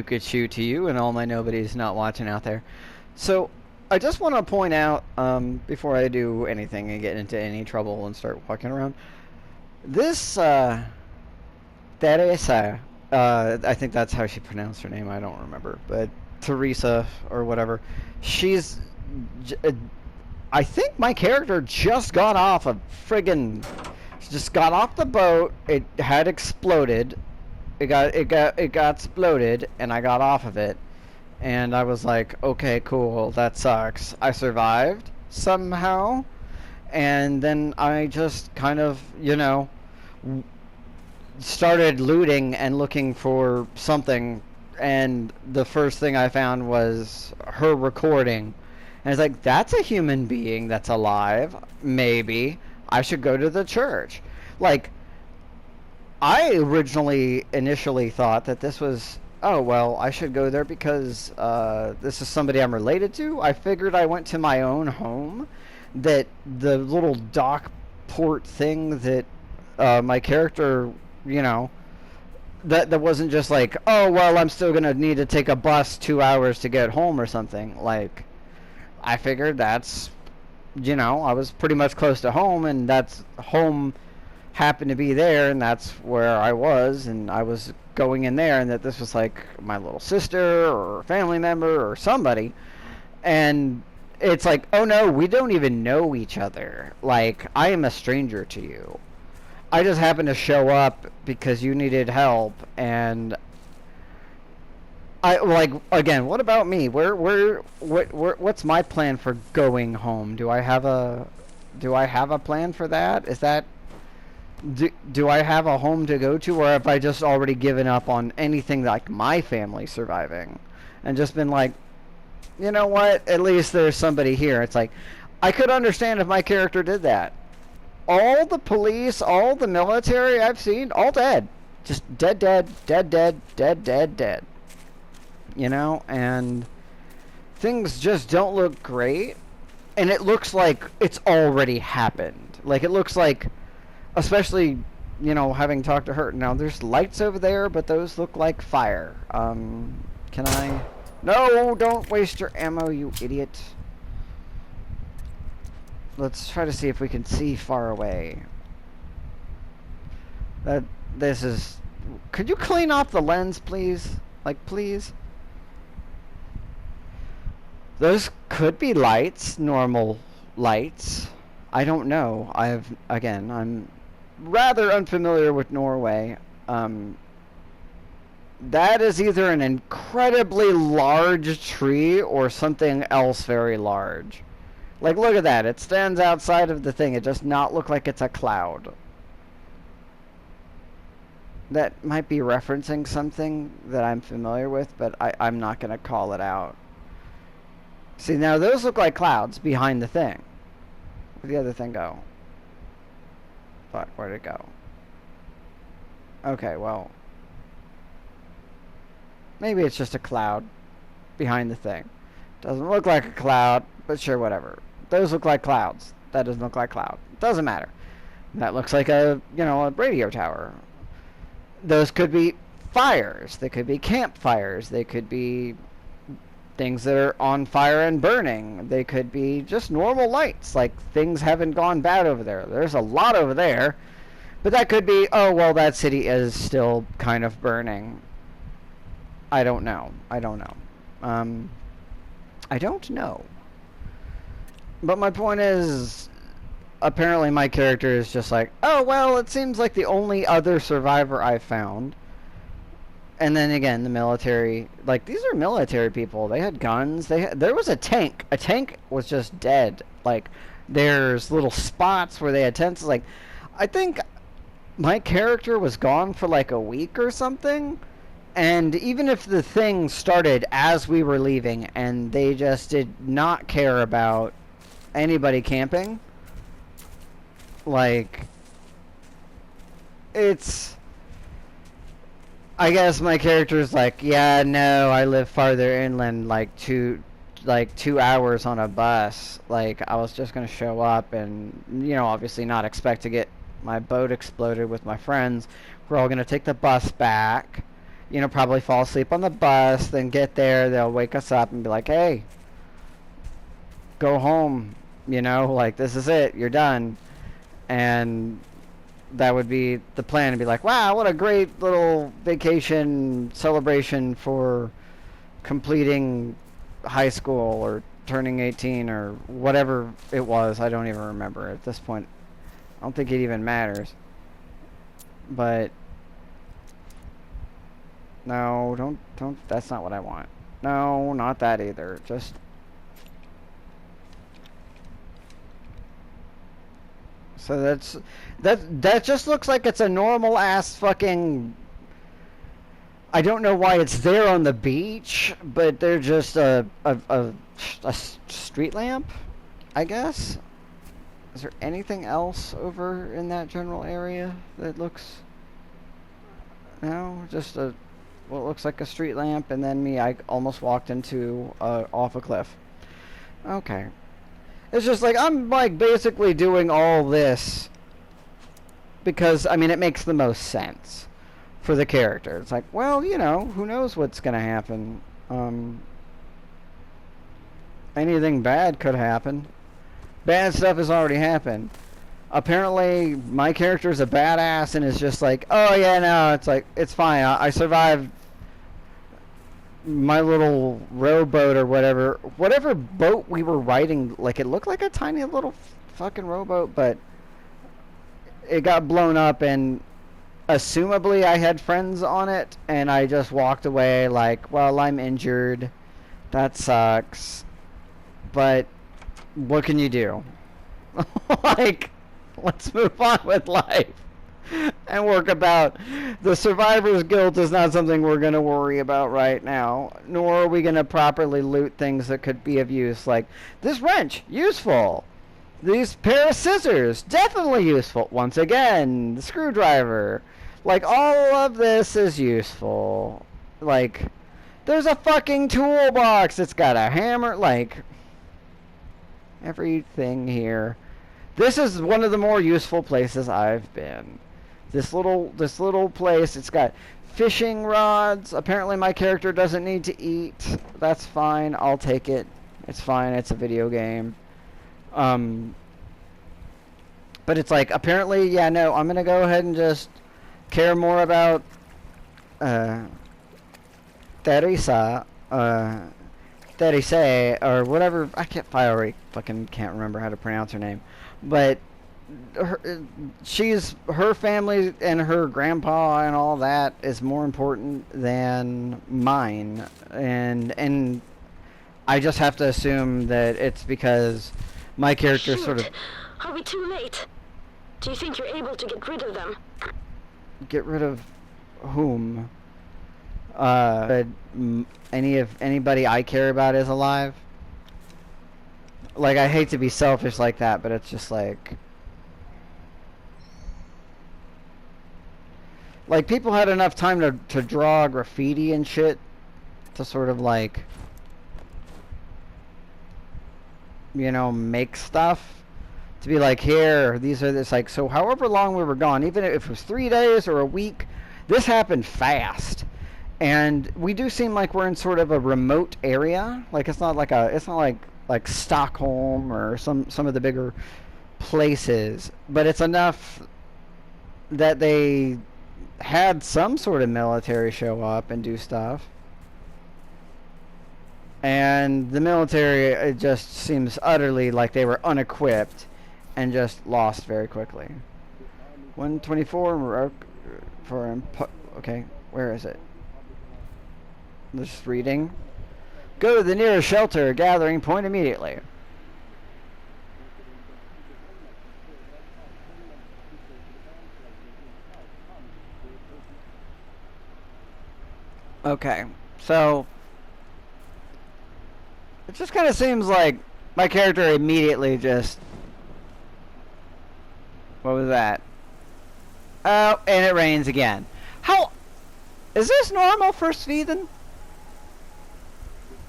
Pikachu to you and all my nobodies not watching out there. So, I just want to point out, before I do anything and get into any trouble and start walking around, this, Teresa, I think that's how she pronounced her name, I don't remember, but Teresa or whatever, she's, I think my character just got off a friggin', just got off the boat, it had exploded, it got exploded, and I got off of it, and I was like, okay, cool, that sucks. I survived somehow, and then I just kind of, started looting and looking for something, and the first thing I found was her recording. And it's like, that's a human being that's alive. Maybe I should go to the church. Like, I initially thought that this was, oh, well, I should go there because this is somebody I'm related to. I figured I went to my own home, that the little dock port thing that my character, you know, that wasn't just like, oh, well, I'm still going to need to take a bus 2 hours to get home or something. Like, I figured that's, I was pretty much close to home, and that's home happened to be there, and that's where I was, and I was going in there, and that this was like my little sister or family member or somebody. And it's like, oh no, we don't even know each other. Like, I am a stranger to you. I just happened to show up because you needed help, and I, like, again, what about me? What's my plan for going home? Do I have a plan for that? Is that, do I have a home to go to, or have I just already given up on anything like my family surviving and just been like, you know what, at least there's somebody here? It's like, I could understand if my character did that. All the police, all the military I've seen, all dead. Just dead, dead, dead, dead, dead, dead, dead. And things just don't look great. And it looks like it's already happened. Like, it looks like, especially, having talked to her. Now, there's lights over there, but those look like fire. Can I... No, don't waste your ammo, you idiot. Let's try to see if we can see far away. This is... Could you clean off the lens, please? Like, please? Those could be lights, normal lights. I don't know. I'm rather unfamiliar with Norway. That is either an incredibly large tree or something else very large. Like, look at that. It stands outside of the thing. It does not look like it's a cloud. That might be referencing something that I'm familiar with, but I'm not going to call it out. See, now those look like clouds behind the thing. Where'd the other thing go? Fuck, where'd it go? Okay, well, maybe it's just a cloud behind the thing. Doesn't look like a cloud, but sure, whatever. Those look like clouds. That doesn't look like cloud. Doesn't matter. That looks like a radio tower. Those could be fires. They could be campfires. They could be things that are on fire and burning. They could be just normal lights, like things haven't gone bad over there. There's a lot over there, but that could be, oh, well, that city is still kind of burning. I don't know. I don't know. But my point is, apparently my character is just like, oh, well, it seems like the only other survivor I found. And then again, the military, like, these are military people. They had guns. There was a tank. A tank was just dead. Like, there's little spots where they had tents. Like, I think my character was gone for like a week or something. And even if the thing started as we were leaving and they just did not care about anybody camping, like, it's... I guess my character's like, yeah, no, I live farther inland, like 2 hours on a bus. Like, I was just gonna show up and, obviously not expect to get my boat exploded with my friends. We're all gonna take the bus back, you know, probably fall asleep on the bus, then get there, they'll wake us up and be like, hey, go home, you know, like, this is it, you're done. And that would be the plan, to be like, wow, what a great little vacation celebration for completing high school or turning 18 or whatever it was. I don't even remember at this point. I don't think it even matters. But no, don't, that's not what I want. No, not that either. Just so that just looks like it's a normal ass fucking. I don't know why it's there on the beach, but they're just a street lamp, I guess. Is there anything else over in that general area that looks? No, just a what looks like a street lamp, and then me. I almost walked into off a cliff. Okay, it's just like I'm like basically doing all this because I mean it makes the most sense for the character. It's like, well, you know, who knows what's gonna happen? Anything bad could happen. Bad stuff has already happened. Apparently, my character is a badass and is just like, oh yeah, no, it's like, it's fine. I survived my little rowboat or whatever boat we were riding. Like, it looked like a tiny little fucking rowboat, but it got blown up, and assumably I had friends on it, and I just walked away like, well, I'm injured. That sucks. But what can you do? Like, let's move on with life and work about the survivor's guilt is not something we're going to worry about right now, nor are we going to properly loot things that could be of use, like this wrench, useful. These pair of scissors, definitely useful. Once again, the screwdriver. Like, all of this is useful. Like, there's a fucking toolbox. It's got a hammer. Like, everything here. This is one of the more useful places I've been. This little place, it's got fishing rods. Apparently my character doesn't need to eat. That's fine. I'll take it. It's fine. It's a video game. But it's like, apparently, yeah, no, I'm going to go ahead and just care more about Teresa, Teresa, or whatever. I already fucking can't remember how to pronounce her name. But her family and her grandpa and all that is more important than mine. And I just have to assume that it's because my character sort of... Are we too late? Do you think you're able to get rid of them? Get rid of whom? Anybody I care about is alive? Like, I hate to be selfish like that, but it's just like... Like, people had enough time to draw graffiti and shit to sort of, like... You know, make stuff. To be like, here, these are this, like, so however long we were gone, even if it was 3 days or a week, this happened fast. And we do seem like we're in sort of a remote area. Like, it's not like Stockholm or some of the bigger places, but it's enough that they had some sort of military show up and do stuff. And the military, it just seems utterly like they were unequipped and just lost very quickly. 124 okay, where is it? Just reading. Go to the nearest shelter gathering point immediately. Okay, so it just kind of seems like my character immediately just... What was that? Oh, and it rains again. How... Is this normal for Sweden?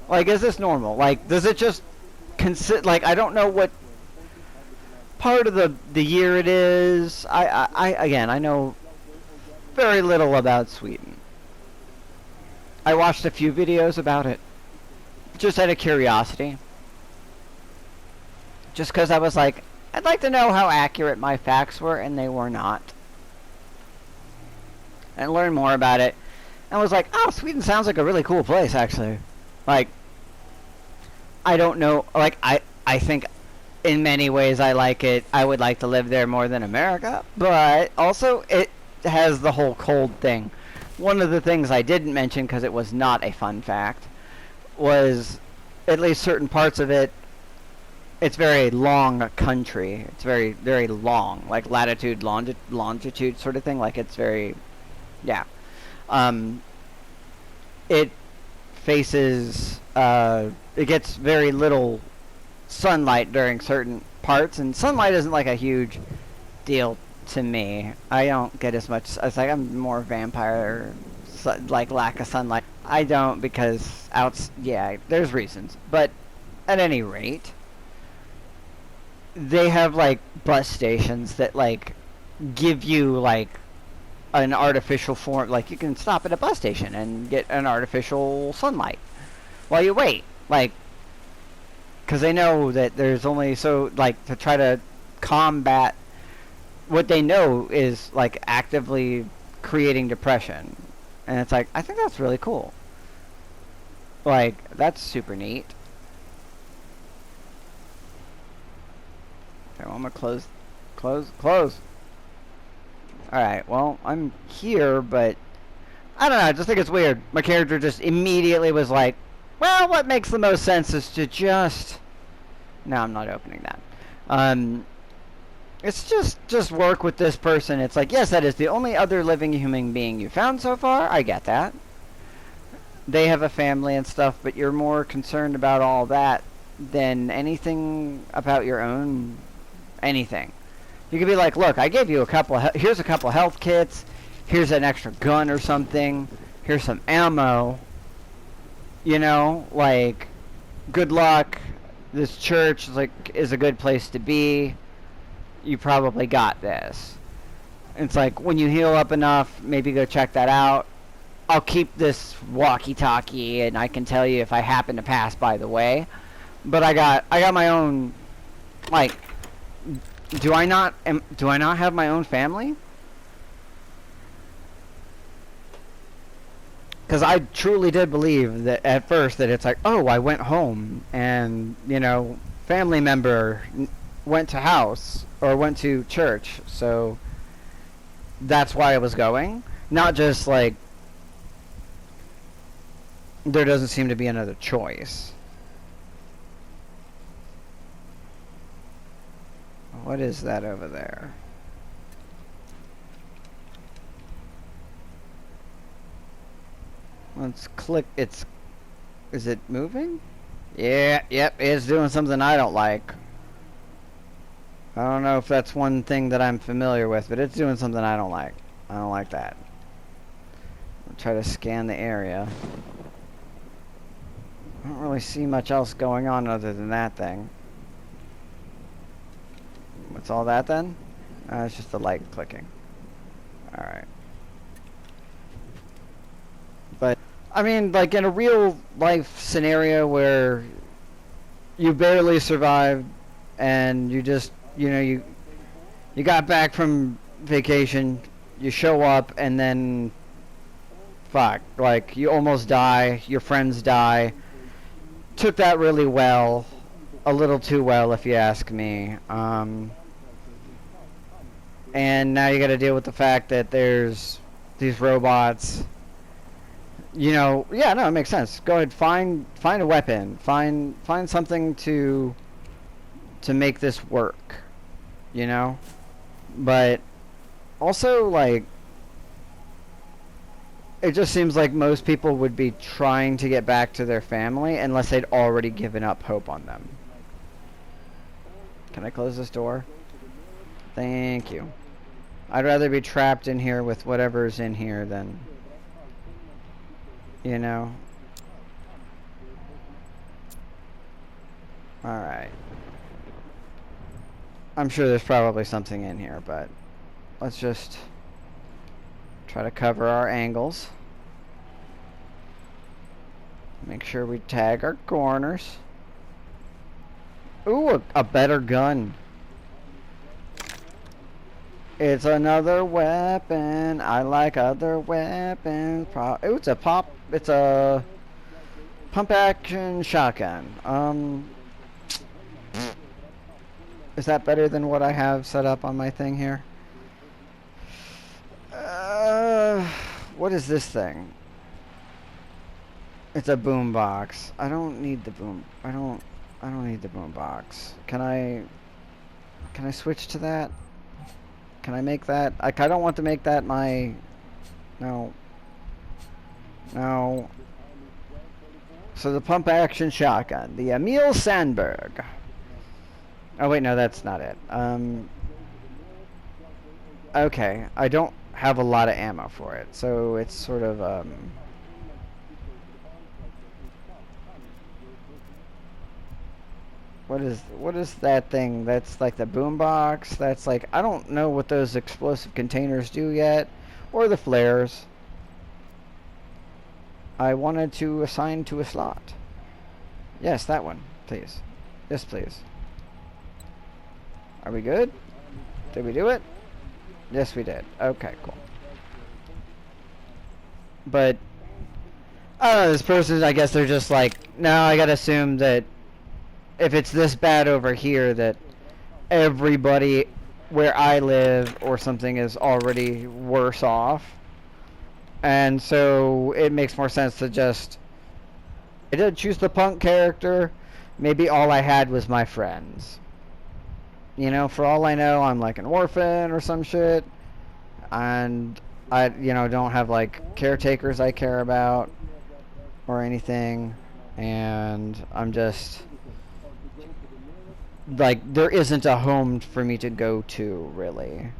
Like, is this normal? Like, does it just like, I don't know what part of the year it is. Again, I know very little about Sweden. I watched a few videos about it, just out of curiosity. Just because I was like, I'd like to know how accurate my facts were, and they were not. And learn more about it. And was like, oh, Sweden sounds like a really cool place, actually. Like, I don't know, like, I think in many ways I like it. I would like to live there more than America, but also it has the whole cold thing. One of the things I didn't mention, because it was not a fun fact, was at least certain parts of it, it's very long country. It's very, very long, like latitude, longitude sort of thing. Like it's very, yeah. It faces, it gets very little sunlight during certain parts, and sunlight isn't like a huge deal to me. I don't get as much. It's like I'm more vampire, like lack of sunlight. I don't because yeah, there's reasons, but at any rate, they have like bus stations that like give you like an artificial form. Like you can stop at a bus station and get an artificial sunlight while you wait, like. Because they know that there's only so, like, to try to combat what they know is, like, actively creating depression. And it's like, I think that's really cool. Like, that's super neat. Okay, well, I'm gonna close. Alright, well, I'm here, but I don't know, I just think it's weird. My character just immediately was like, well, what makes the most sense is to just... No, I'm not opening that. It's just work with this person. It's like, yes, that is the only other living human being you found so far. I get that. They have a family and stuff, but you're more concerned about all that than anything about your own anything. You could be like, look, I gave you here's a couple health kits. Here's an extra gun or something. Here's some ammo. You know, like, good luck. This church is a good place to be. You probably got this. It's like, when you heal up enough, maybe go check that out. I'll keep this walkie-talkie, and I can tell you if I happen to pass by the way. But I got my own, like, do I not have my own family? Because I truly did believe that at first that it's like, oh, I went home and, you know, family member went to house or went to church, so that's why I was going. Not just like there doesn't seem to be another choice. What is that over there? Let's click. Is it moving? Yeah, yep, it's doing something I don't like. I don't know if that's one thing that I'm familiar with, but it's doing something I don't like. I don't like that. I'll try to scan the area. I don't really see much else going on other than that thing. What's all that then? It's just the light clicking. Alright. But, I mean, like in a real life scenario where you barely survived and you just, you know, you got back from vacation, you show up and then, fuck, like you almost die, your friends die. Took that really well, a little too well if you ask me. And now you gotta deal with the fact that there's these robots. You know, yeah, no, it makes sense. Go ahead, find a weapon, find something to make this work, you know. But also, like, it just seems like most people would be trying to get back to their family unless they'd already given up hope on them. Can I close this door? Thank you. I'd rather be trapped in here with whatever's in here than, you know. Alright. I'm sure there's probably something in here, but let's just try to cover our angles. Make sure we tag our corners. Ooh, a better gun. It's another weapon. I like other weapons. Ooh, it's a pump action shotgun. Is that better than what I have set up on my thing here? What is this thing? It's a boom box. I don't need the boom. I don't need the boom box. Can I switch to that? Can I make that? I don't want to make that my... No. No. So the pump action shotgun. The Emil Sandberg. Oh wait, no, that's not it. Okay, I don't have a lot of ammo for it, so it's sort of, what is that thing? That's like the boombox. That's like, I don't know what those explosive containers do yet, or the flares. I wanted to assign to a slot. Yes, that one, please. Yes, please. Are we good? Did we do it? Yes, we did. Okay, cool. But I don't know, this person, I guess they're just like, no, I gotta assume that if it's this bad over here, that everybody where I live or something is already worse off. And so it makes more sense to just, I did choose the punk character. Maybe all I had was my friends. You know, for all I know, I'm like an orphan or some shit. And I, you know, don't have like caretakers I care about or anything. And I'm just like, there isn't a home for me to go to, really.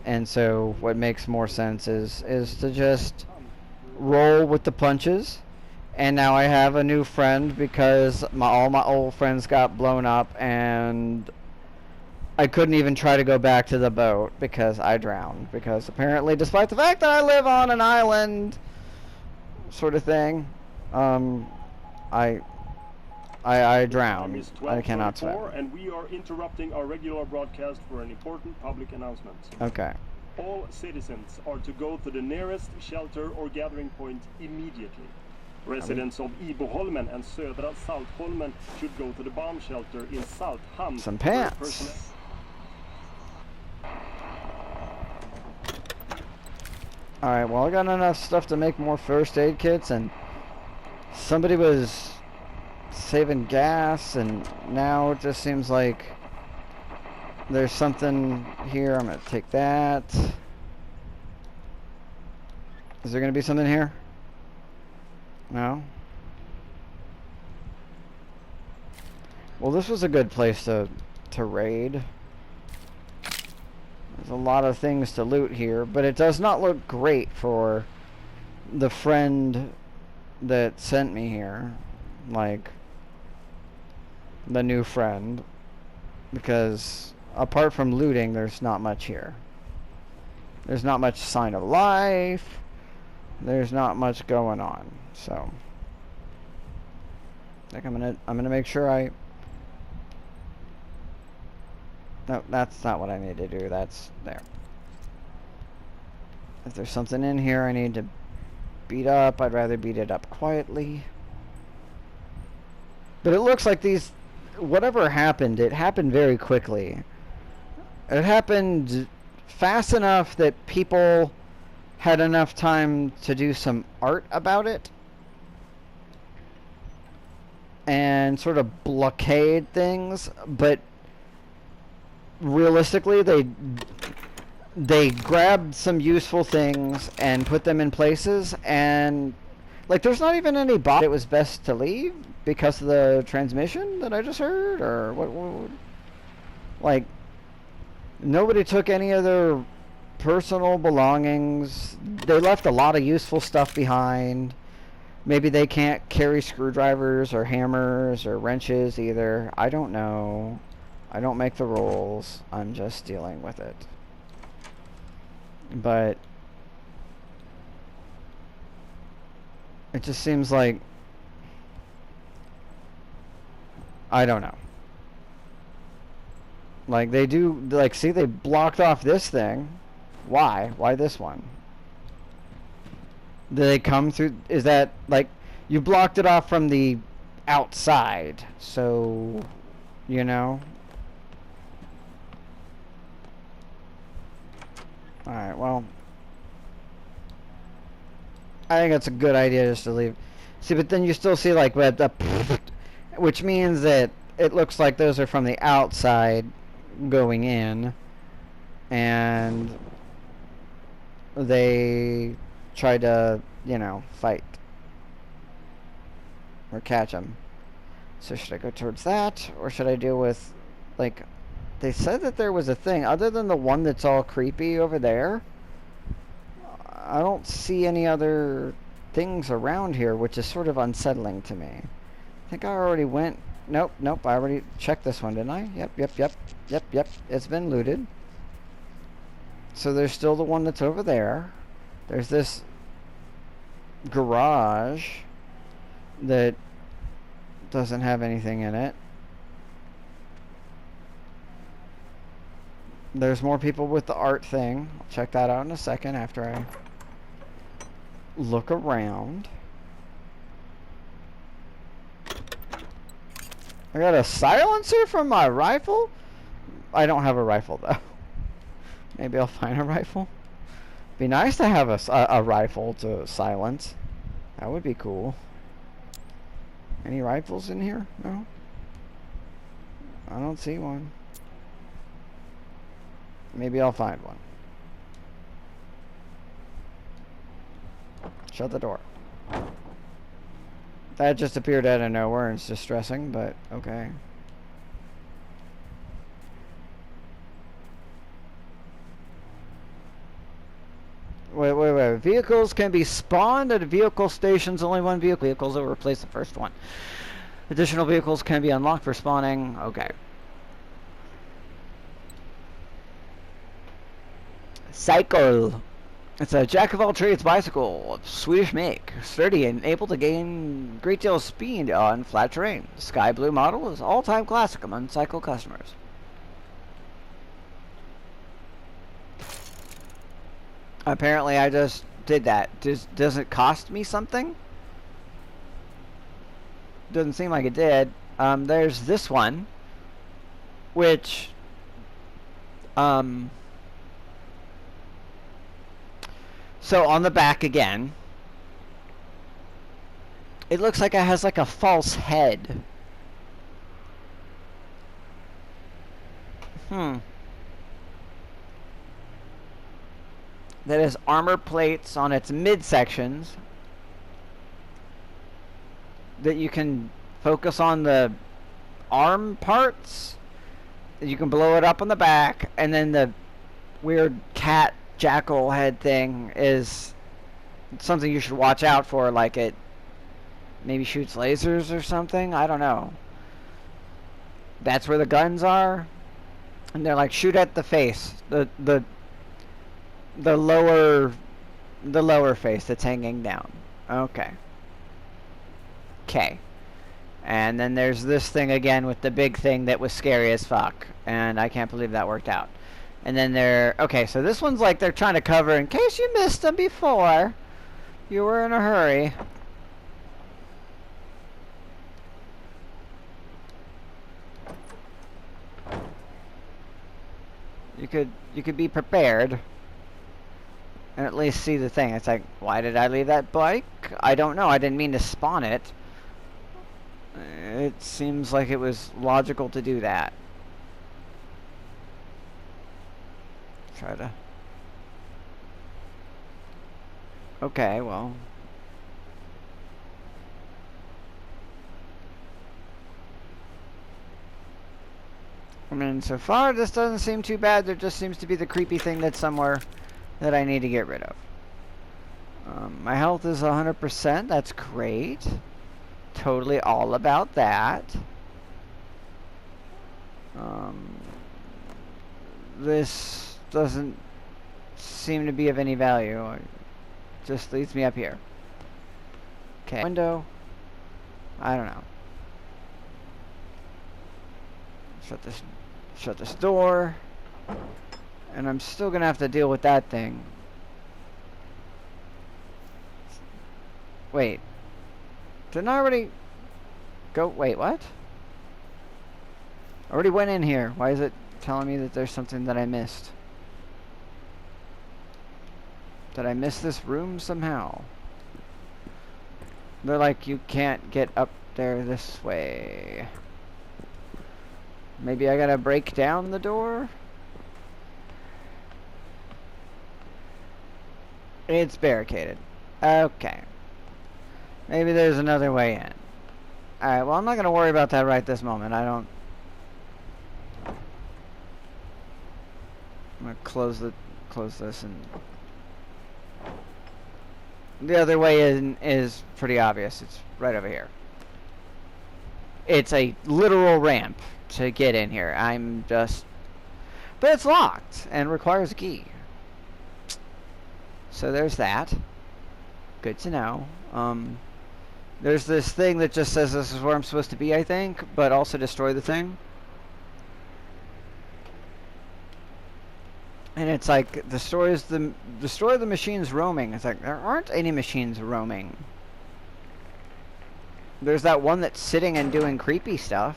And so what makes more sense is to just roll with the punches. And now I have a new friend because all my old friends got blown up, and I couldn't even try to go back to the boat because I drowned. Because apparently, despite the fact that I live on an island, sort of thing, I drowned. I cannot swim. And we are interrupting our regular broadcast for an important public announcement. Okay. All citizens are to go to the nearest shelter or gathering point immediately. Residents of Iboholmen and Södra Saltholmen should go to the bomb shelter in Salthamn. Some pants. Alright, well, I got enough stuff to make more first aid kits, and somebody was saving gas, and now it just seems like there's something here. I'm gonna take that. Is there gonna be something here? No? Well, this was a good place to raid. There's a lot of things to loot here, but it does not look great for the friend that sent me here. Like, the new friend. Because apart from looting, there's not much here. There's not much sign of life. There's not much going on. So I think I'm gonna make sure I... No, that's not what I need to do. That's there. If there's something in here I need to beat up, I'd rather beat it up quietly. But it looks like these... Whatever happened, it happened very quickly. It happened fast enough that people had enough time to do some art about it and sort of blockade things, but realistically they grabbed some useful things and put them in places, and like there's not even any bot. It was best to leave because of the transmission that I just heard, or what like nobody took any of their personal belongings. They left a lot of useful stuff behind. Maybe they can't carry screwdrivers or hammers or wrenches either. I don't know. I don't make the rules. I'm just dealing with it. But it just seems like I don't know. Like, they do, like, see, they blocked off this thing. Why? Why this one? Do they come through? Is that, like, you blocked it off from the outside, so, you know? Alright, well, I think that's a good idea just to leave. See, but then you still see, like, the which means that it looks like those are from the outside going in, and they try to, you know, fight or catch them. So should I go towards that, or should I deal with, like, they said that there was a thing other than the one that's all creepy over there. I don't see any other things around here, which is sort of unsettling to me. I think I already went. Nope, nope, I already checked this one, didn't I? Yep. It's been looted. So there's still the one that's over there. There's this garage that doesn't have anything in it. There's more people with the art thing. I'll check that out in a second after I look around. I got a silencer from my rifle? I don't have a rifle though. Maybe I'll find a rifle. Be nice to have a rifle to silence. That would be cool. Any rifles in here? No? I don't see one. Maybe I'll find one. Shut the door. That just appeared out of nowhere and it's distressing, but okay. Wait. Vehicles can be spawned at vehicle stations. Only one vehicle. Vehicles will replace the first one. Additional vehicles can be unlocked for spawning. Okay. Cycle. It's a jack-of-all-trades bicycle of Swedish make, sturdy and able to gain a great deal of speed on flat terrain. The sky blue model is all-time classic among cycle customers. Apparently I just did that. Does it cost me something? Doesn't seem like it did. There's this one, which so on the back again, it looks like it has like a false head. That has armor plates on its midsections that you can focus on the arm parts. You can blow it up on the back, and then the weird cat jackal head thing is something you should watch out for, like it maybe shoots lasers or something. I don't know. That's where the guns are, and they're like, shoot at the face, the lower face that's hanging down. Okay. And then there's this thing again with the big thing that was scary as fuck, and I can't believe that worked out. And then okay, so this one's like they're trying to cover in case you missed them before. You were in a hurry. You could be prepared and at least see the thing. It's like, why did I leave that bike? I don't know. I didn't mean to spawn it. It seems like it was logical to do that. Try to... Okay, well... I mean, so far this doesn't seem too bad. There just seems to be the creepy thing that's somewhere that I need to get rid of. My health is 100%. That's great. Totally all about that. This doesn't seem to be of any value. It just leads me up here. Okay. Window. I don't know. Shut this door. And I'm still gonna have to deal with that thing. Wait. Didn't I already go? Wait, what? I already went in here. Why is it telling me that there's something that I missed? Did I miss this room somehow? They're like, you can't get up there this way. Maybe I gotta break down the door? It's barricaded. Okay. Maybe there's another way in. Alright, well, I'm not gonna worry about that right this moment. I'm gonna close this, and the other way in is pretty obvious. It's right over here. It's a literal ramp to get in here. But it's locked and requires a key. So there's that. Good to know. There's this thing that just says this is where I'm supposed to be, I think, but also destroy the thing. And it's like, destroy the machines roaming. It's like, there aren't any machines roaming. There's that one that's sitting and doing creepy stuff.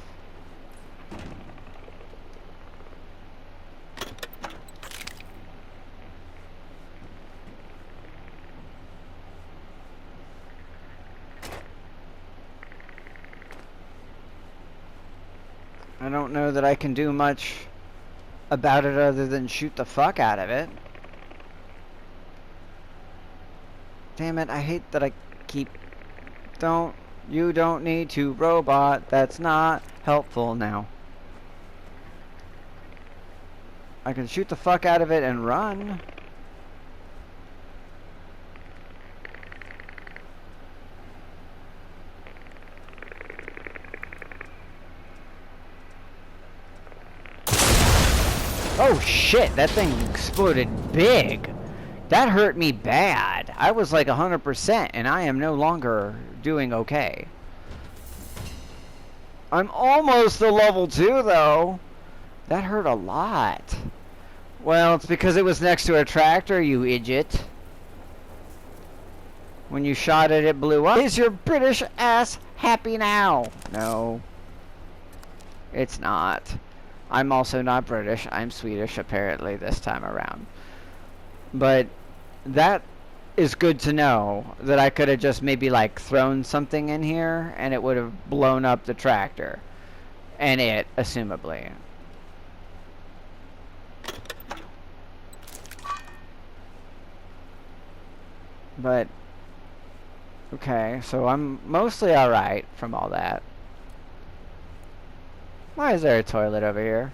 I don't know that I can do much about it other than shoot the fuck out of it. Damn it, I hate that I keep... You don't need to, robot. That's not helpful now. I can shoot the fuck out of it and run. Oh shit, that thing exploded big. That hurt me bad. I was like 100% and I am no longer doing okay. I'm almost to level 2 though. That hurt a lot. Well, it's because it was next to a tractor, you idiot. When you shot it, it blew up. Is your British ass happy now? No. It's not. I'm also not British. I'm Swedish, apparently, this time around. But that is good to know, that I could have just maybe, like, thrown something in here, and it would have blown up the tractor. And it, assumably. But, okay, so I'm mostly alright from all that. Why is there a toilet over here?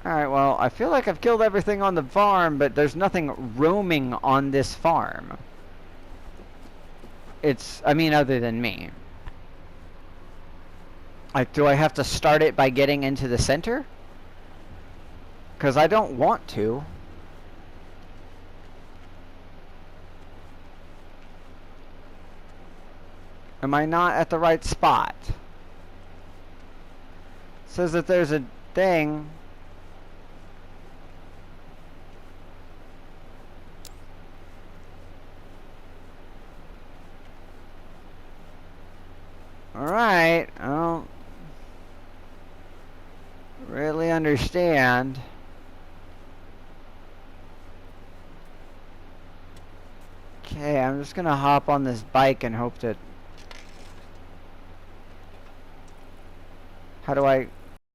Alright, well, I feel like I've killed everything on the farm, but there's nothing roaming on this farm. Other than me. Like, do I have to start it by getting into the center? Because I don't want to. Am I not at the right spot? It says that there's a thing. Alright, I don't really understand. Okay, I'm just gonna hop on this bike and hope that... How do I